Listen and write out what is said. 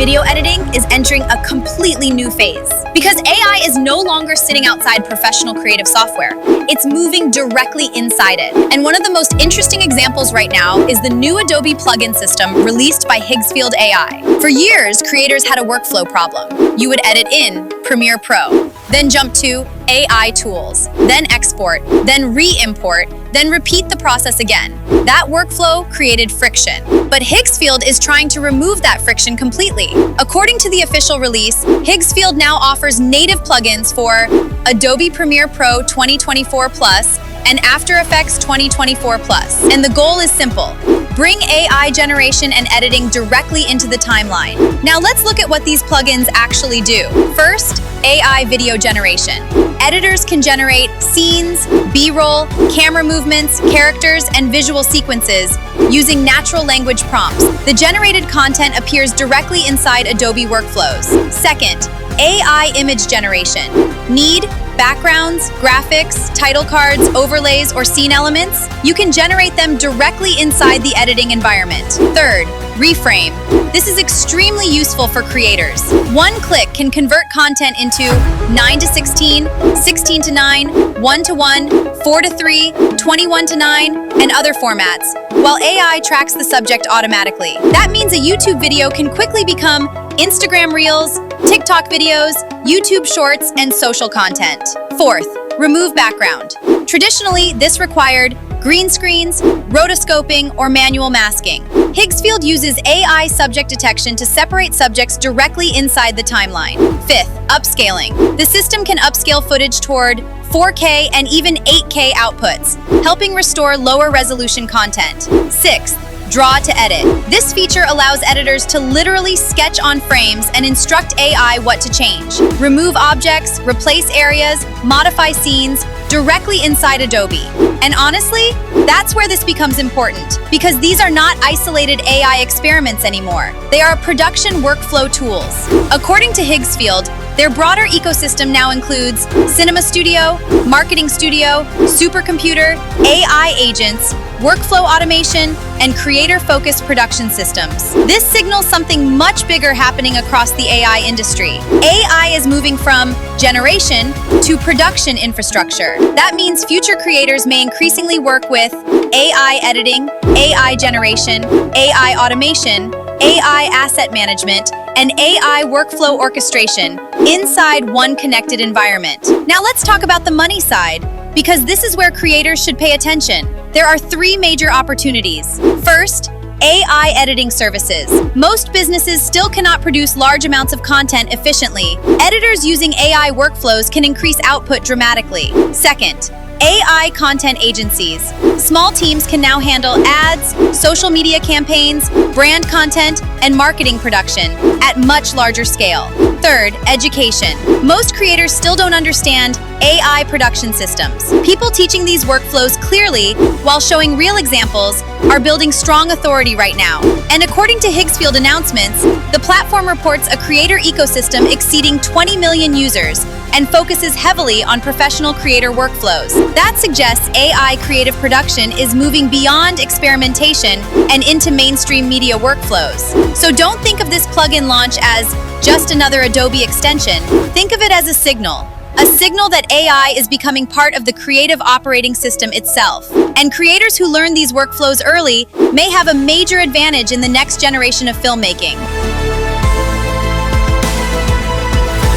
video editing is entering a completely new phase. Because AI is no longer sitting outside professional creative software. It's moving directly inside it. And one of the most interesting examples right now is the new Adobe plugin system released by Higgsfield AI. For years, creators had a workflow problem. You would edit in Premiere Pro, then jump to AI tools, then export, then re-import, then repeat the process again. That workflow created friction. But Higgsfield is trying to remove that friction completely. According to the official release, Higgsfield now offers native plugins for Adobe Premiere Pro 2024 Plus and After Effects 2024 Plus. And the goal is simple. Bring AI generation and editing directly into the timeline. Now let's look at what these plugins actually do. First, AI video generation. Editors can generate scenes, B-roll, camera movements, characters, and visual sequences using natural language prompts. The generated content appears directly inside Adobe workflows. Second, AI image generation. Need backgrounds, graphics, title cards, overlays, or scene elements? You can generate them directly inside the editing environment. Third, reframe. This is extremely useful for creators. One click can convert content into 9:16, 16:9, 1:1, 4:3, 21:9, and other formats, while AI tracks the subject automatically. That means a YouTube video can quickly become Instagram Reels, TikTok videos, YouTube Shorts, and social content. Fourth, remove background. Traditionally, this required green screens, rotoscoping, or manual masking. Higgsfield uses AI subject detection to separate subjects directly inside the timeline. Fifth, upscaling. The system can upscale footage toward 4K and even 8K outputs, helping restore lower resolution content. Sixth, draw to edit. This feature allows editors to literally sketch on frames and instruct AI what to change. Remove objects, replace areas, modify scenes directly inside Adobe. And honestly, that's where this becomes important, because these are not isolated AI experiments anymore. They are production workflow tools. According to Higgsfield, their broader ecosystem now includes Cinema Studio, Marketing Studio, Supercomputer, AI agents, workflow automation, and creator-focused production systems. This signals something much bigger happening across the AI industry. AI is moving from generation to production infrastructure. That means future creators may increasingly work with AI editing, AI generation, AI automation, AI asset management, and AI workflow orchestration inside one connected environment. Now let's talk about the money side, because this is where creators should pay attention. There are three major opportunities. First, AI editing services. Most businesses still cannot produce large amounts of content efficiently. Editors using AI workflows can increase output dramatically. Second, AI content agencies. Small teams can now handle ads, social media campaigns, brand content, and marketing production at much larger scale. Third, education. Most creators still don't understand AI production systems. People teaching these workflows clearly while showing real examples are building strong authority right now. And according to Higgsfield announcements, the platform reports a creator ecosystem exceeding 20 million users and focuses heavily on professional creator workflows. That suggests AI creative production is moving beyond experimentation and into mainstream media workflows. So don't think of this plugin launch as just another Adobe extension. Think of it as a signal that AI is becoming part of the creative operating system itself. And creators who learn these workflows early may have a major advantage in the next generation of filmmaking.